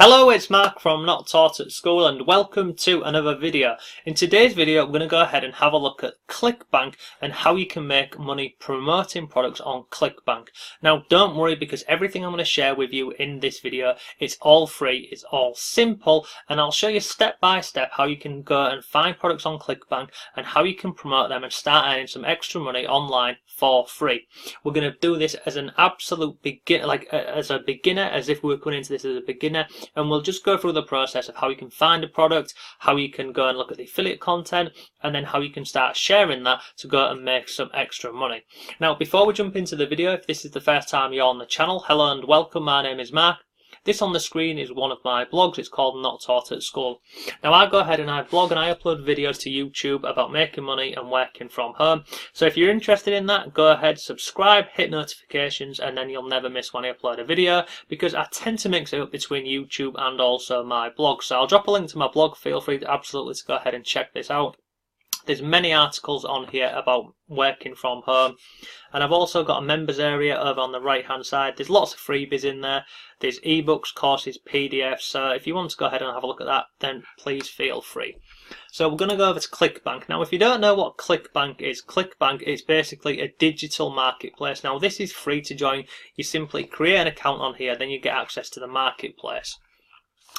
Hello, it's Mark from Not Taught at School and welcome to another video. In today's video we're going to go ahead and have a look at ClickBank and how you can make money promoting products on ClickBank. Now don't worry, because everything I'm going to share with you in this video, it's all free, it's all simple, and I'll show you step by step how you can go and find products on ClickBank and how you can promote them and start earning some extra money online for free. We're going to do this as an absolute beginner, as if we were going into this as a beginner. And we'll just go through the process of how you can find a product, how you can go and look at the affiliate content, and then how you can start sharing that to go and make some extra money. Now, before we jump into the video, if this is the first time you're on the channel, hello and welcome. My name is Mark. This on the screen is one of my blogs. It's called Not Taught at School. Now I go ahead and I blog and I upload videos to YouTube about making money and working from home. So if you're interested in that, go ahead, subscribe, hit notifications, and then you'll never miss when I upload a video, because I tend to mix it up between YouTube and also my blog. So I'll drop a link to my blog. Feel free to absolutely go ahead and check this out. There's many articles on here about working from home, and I've also got a members area over on the right hand side. There's lots of freebies in there. There's ebooks, courses, PDFs, so if you want to go ahead and have a look at that, then please feel free. So we're going to go over to ClickBank. Now if you don't know what ClickBank is basically a digital marketplace. Now this is free to join. You simply create an account on here, then you get access to the marketplace.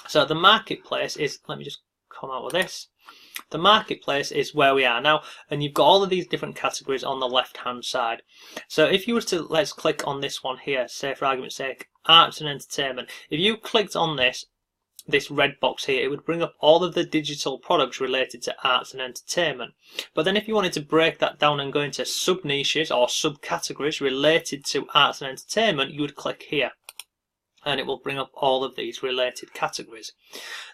So the marketplace is, let me just come out with this. The marketplace is where we are now, and you've got all of these different categories on the left hand side. So if you were to, let's click on this one here, say for argument's sake, arts and entertainment. If you clicked on this red box here, it would bring up all of the digital products related to arts and entertainment. But then if you wanted to break that down and go into sub niches or subcategories related to arts and entertainment, you would click here, and it will bring up all of these related categories.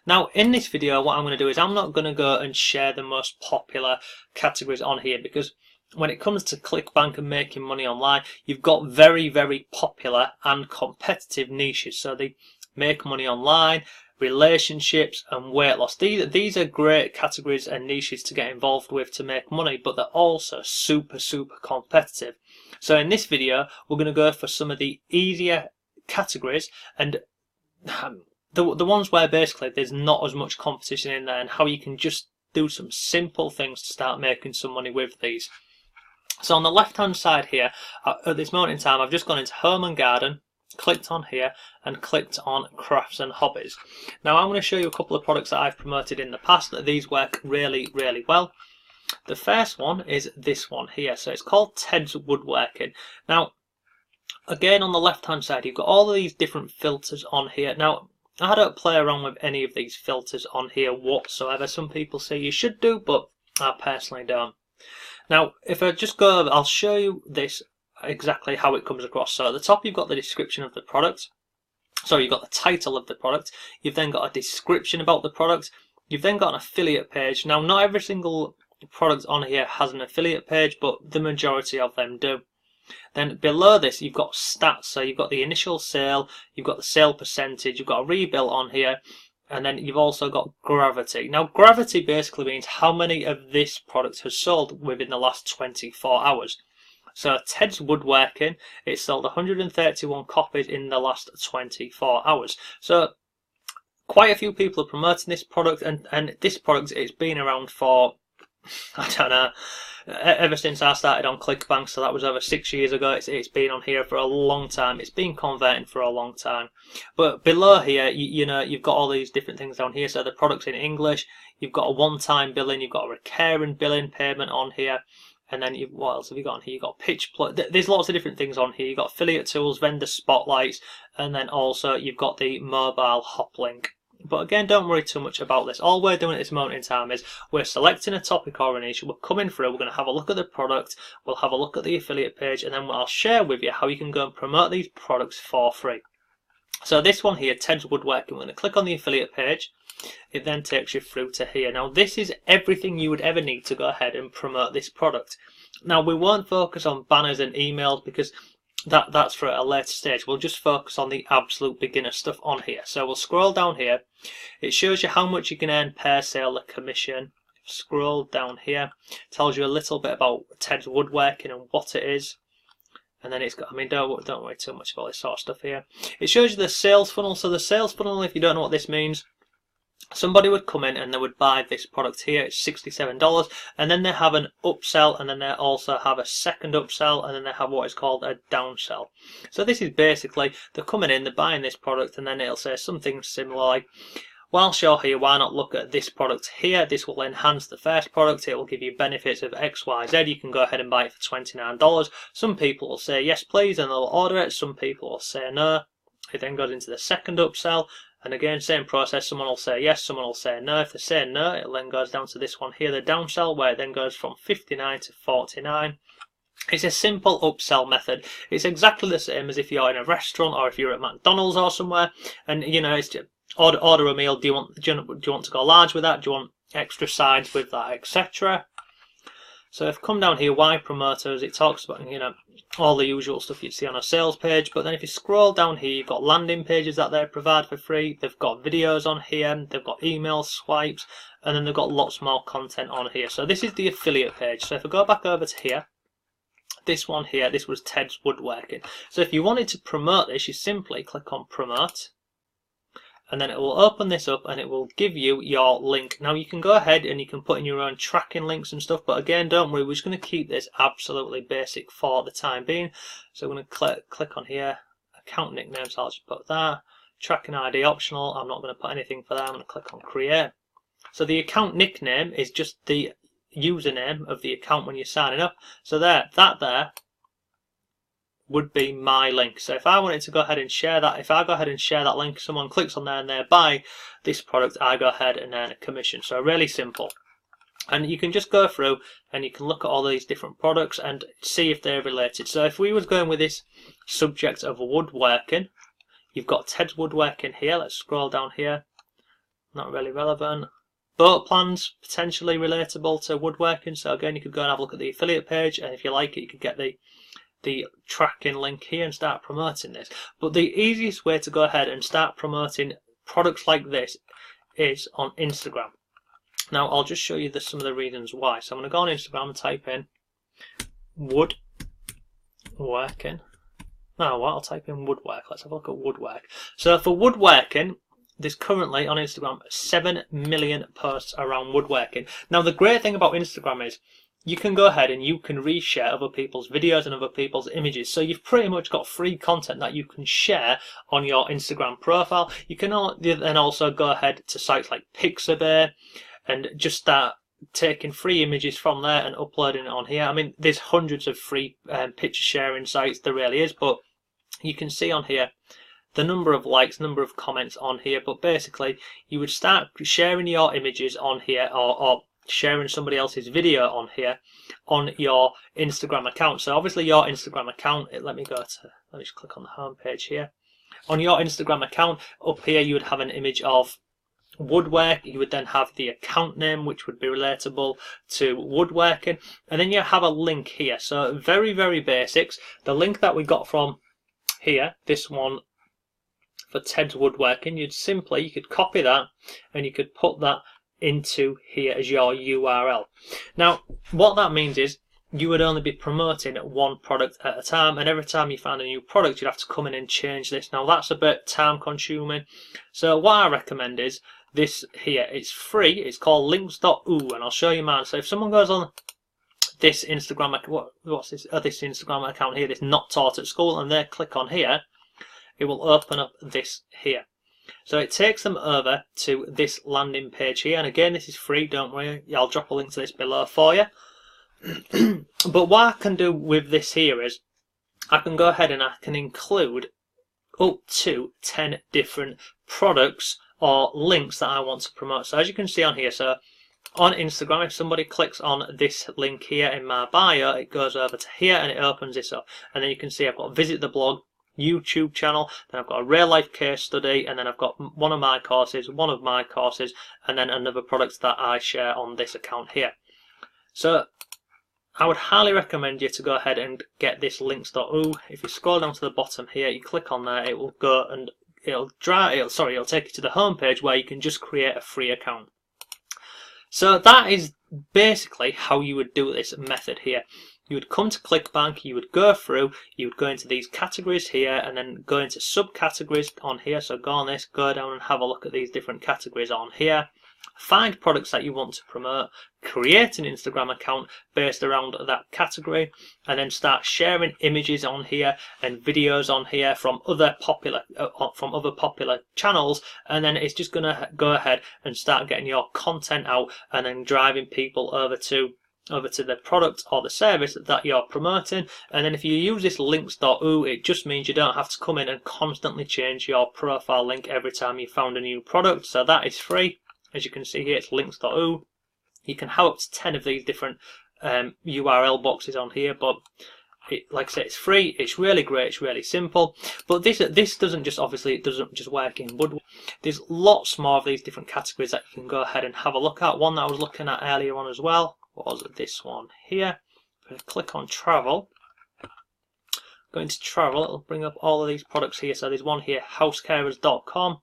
Now in this video what I'm going to do is I'm not going to go and share the most popular categories on here, because when it comes to ClickBank and making money online, you've got very, very popular and competitive niches. So they make money online, relationships, and weight loss. These are great categories and niches to get involved with to make money, but they're also super competitive. So in this video we're going to go for some of the easier categories and the ones where basically there's not as much competition in there, and how you can just do some simple things to start making some money with these. So on the left hand side here, at this moment in time, I've just gone into home and garden, clicked on here, and clicked on crafts and hobbies. Now I'm going to show you a couple of products that I've promoted in the past that these work really well. The first one is this one here. So it's called Ted's Woodworking. Now again, on the left hand side you've got all of these different filters on here. Now I don't play around with any of these filters on here whatsoever. Some people say you should do, but I personally don't. Now if I just go over, I'll show you this exactly how it comes across. So at the top you've got the description of the product. So you've got the title of the product, you've then got a description about the product, you've then got an affiliate page. Now not every single product on here has an affiliate page, but the majority of them do. Then below this you've got stats, so you've got the initial sale, you've got the sale percentage, you've got a rebill on here, and then you've also got gravity. Now gravity basically means how many of this product has sold within the last 24 hours. So Ted's Woodworking, it sold 131 copies in the last 24 hours. So quite a few people are promoting this product, and this product, it's been around for, I don't know, ever since I started on ClickBank, so that was over 6 years ago. It's been on here for a long time. It's been converting for a long time. But below here, you know, you've got all these different things down here. So the product's in English, you've got a one-time billing, you've got a recurring billing payment on here, and then what else have you got on here? You've got pitch play. There's lots of different things on here. You've got affiliate tools, vendor spotlights, and then also you've got the mobile hop link. But again, don't worry too much about this. All we're doing at this moment in time is we're selecting a topic or a niche, we're coming through, we're going to have a look at the product, we'll have a look at the affiliate page, and then I'll share with you how you can go and promote these products for free. So this one here, Ted's Woodworking, we're going to click on the affiliate page. It then takes you through to here. Now this is everything you would ever need to go ahead and promote this product. Now we won't focus on banners and emails, because that's for a later stage. We'll just focus on the absolute beginner stuff on here. So we'll scroll down here. It shows you how much you can earn per sale, the commission. Scroll down here, tells you a little bit about Ted's Woodworking and what it is. And then it's got, I mean, don't worry too much about this sort of stuff here. It shows you the sales funnel. So the sales funnel, if you don't know what this means, somebody would come in and they would buy this product here. It's $67, and then they have an upsell, and then they also have a second upsell, and then they have what is called a downsell. So this is basically they're coming in, they're buying this product, and then it'll say something similar like, whilst you're here, why not look at this product here? This will enhance the first product. It will give you benefits of X, Y, Z. You can go ahead and buy it for $29. Some people will say yes please and they'll order it. Some people will say no. It then goes into the second upsell, and again same process. Someone will say yes, someone will say no. If they say no, it then goes down to this one here, the downsell, where it then goes from 59 to 49. It's a simple upsell method. It's exactly the same as if you're in a restaurant or if you're at McDonald's or somewhere, and you know, it's just order a meal. Do you want to go large with that? Do you want extra sides with that, etc.? So if I come down here, why promoters, it talks about, you know, all the usual stuff you'd see on a sales page. But then if you scroll down here, you've got landing pages that they provide for free. They've got videos on here. They've got email swipes, and then they've got lots more content on here. So this is the affiliate page. So if I go back over to here, this one here, this was Ted's Woodworking. So if you wanted to promote this, you simply click on promote, and then it will open this up and it will give you your link. Now you can go ahead and you can put in your own tracking links and stuff, but again, don't worry, we're just going to keep this absolutely basic for the time being. So I'm going to click on here, account nickname, so I'll just put that. Tracking ID optional, I'm not going to put anything for that. I'm going to click on create. So the account nickname is just the username of the account when you're signing up. So that there would be my link. So if I wanted to go ahead and share that, if I go ahead and share that link, someone clicks on there and they buy this product, I go ahead and earn a commission. So really simple. And you can just go through and you can look at all these different products and see if they're related. So if we was going with this subject of woodworking, you've got Ted's Woodworking here. Let's scroll down here. Not really relevant. Boat plans, potentially relatable to woodworking. So again, you could go and have a look at the affiliate page, and if you like it, you could get the tracking link here and start promoting this. But the easiest way to go ahead and start promoting products like this is on Instagram. Now I'll just show you some of the reasons why. So I'm going to go on Instagram and type in woodworking. No, what? I'll type in woodwork. Let's have a look at woodwork. So for woodworking, there's currently on Instagram 7 million posts around woodworking. Now the great thing about Instagram is you can go ahead and you can reshare other people's videos and other people's images. So you've pretty much got free content that you can share on your Instagram profile. You can then also go ahead to sites like Pixabay and just start taking free images from there and uploading it on here. I mean, there's hundreds of free picture sharing sites, there really is, but you can see on here the number of likes, number of comments on here. But basically, you would start sharing your images on here, or sharing somebody else's video on here on your Instagram account. So obviously your Instagram account, let me just click on the home page here. On your Instagram account, up here you would have an image of woodwork. You would then have the account name, which would be relatable to woodworking, and then you have a link here. So very, very basics. The link that we got from here, this one for Ted's Woodworking, you could copy that and you could put that into here as your URL. Now what that means is you would only be promoting one product at a time, and every time you find a new product you'd have to come in and change this. Now that's a bit time consuming, so what I recommend is this here. It's free, it's called links.oo, and I'll show you mine. So if someone goes on this Instagram, what's this, this Instagram account here, this Not Taught at School, and they click on here, it will open up this here. So it takes them over to this landing page here, and again this is free, don't worry, I'll drop a link to this below for you. But what I can do with this here is I can go ahead and I can include up to 10 different products or links that I want to promote. So as you can see on here, so on Instagram, if somebody clicks on this link here in my bio, it goes over to here and it opens this up, and then you can see I've got visit the blog, YouTube channel, then I've got a real life case study, and then I've got one of my courses, and then another product that I share on this account here. So I would highly recommend you to go ahead and get this links.oo. If you scroll down to the bottom here, you click on there, it will go and it'll take you to the home page where you can just create a free account. So that is basically how you would do this method here. you would come to ClickBank, you would go through, you would go into these categories here and then go into subcategories on here. So go on this, go down and have a look at these different categories on here. Find products that you want to promote, create an Instagram account based around that category, and then start sharing images on here and videos on here from other popular channels, and then it's just gonna go ahead and start getting your content out and then driving people over to the product or the service that you're promoting. And then if you use this links.oo, it just means you don't have to come in and constantly change your profile link every time you found a new product. So that is free. As you can see here, it's links.oo. You can have up to 10 of these different URL boxes on here, but like I say, it's free. It's really great. It's really simple. But this doesn't just, obviously, it doesn't just work in woodwork. There's lots more of these different categories that you can go ahead and have a look at. One that I was looking at earlier on as well was this one here. I'm going to click on travel. Go into travel. It'll bring up all of these products here. So there's one here, housecarers.com.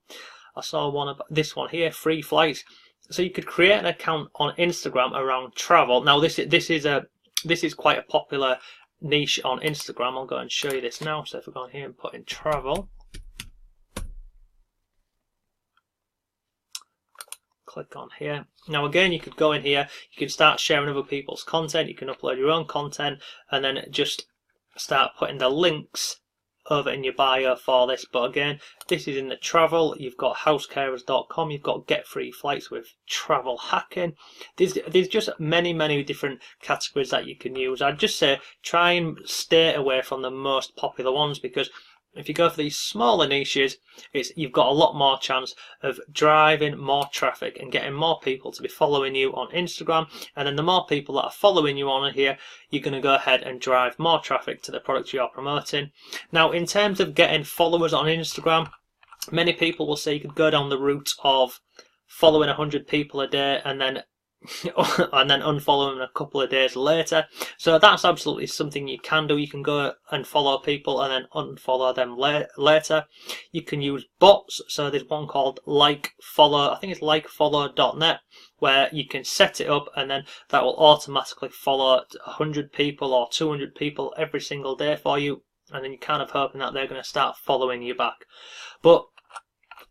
I saw one about this one here, free flights. So you could create an account on Instagram around travel. Now this is quite a popular niche on Instagram. I'll go and show you this now. So if we go on here and put in travel, click on here. Now again, you could go in here, you can start sharing other people's content, you can upload your own content, and then just start putting the links over in your bio for this. But again, this is in the travel. You've got housecarers.com, you've got get free flights with travel hacking. There's just many different categories that you can use. I'd just say try and stay away from the most popular ones, because if you go for these smaller niches, you've got a lot more chance of driving more traffic and getting more people to be following you on Instagram. And then the more people that are following you on here, you're going to go ahead and drive more traffic to the products you're promoting. Now, in terms of getting followers on Instagram, many people will say you could go down the route of following 100 people a day and then unfollow them a couple of days later. So that's absolutely something you can do. You can go and follow people and then unfollow them later. You can use bots. So there's one called LikeFollow. I think it's likefollow.net, where you can set it up and then that will automatically follow 100 people or 200 people every single day for you, and then you're kind of hoping that they're going to start following you back. But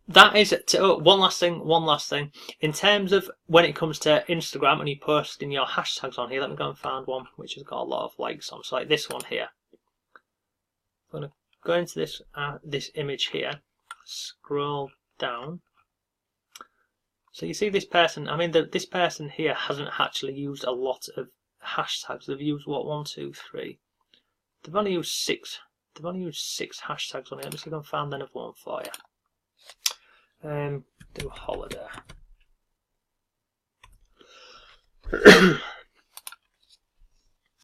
that is one last thing in terms of when it comes to Instagram and you posting your hashtags on here. Let me go and find one which has got a lot of likes on. So like this one here, I'm going to go into this image here, scroll down. So you see this person, I mean this person here hasn't actually used a lot of hashtags. They've used what, 1, 2, 3. They've only used 6. They've only used 6 hashtags on here. Let me see if I can find another one for you. Do holiday.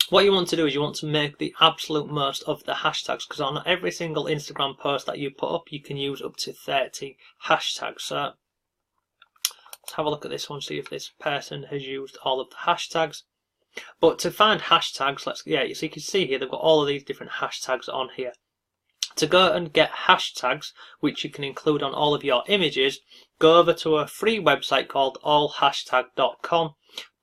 What you want to do is you want to make the absolute most of the hashtags, because on every single Instagram post that you put up, you can use up to 30 hashtags. So let's have a look at this one, see if this person has used all of the hashtags. But to find hashtags, so you can see here they've got all of these different hashtags on here. To go and get hashtags, which you can include on all of your images, go over to a free website called allhashtag.com.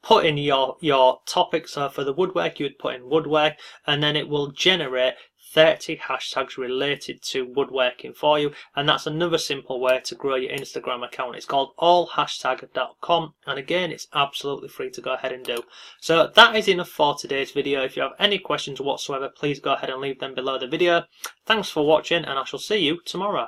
Put in your topic. So for the woodwork, you would put in woodwork, and then it will generate 30 hashtags related to woodworking for you. And that's another simple way to grow your Instagram account. It's called allhashtag.com, and again, it's absolutely free to go ahead and do. So that is enough for today's video. If you have any questions whatsoever, please go ahead and leave them below the video. Thanks for watching, and I shall see you tomorrow.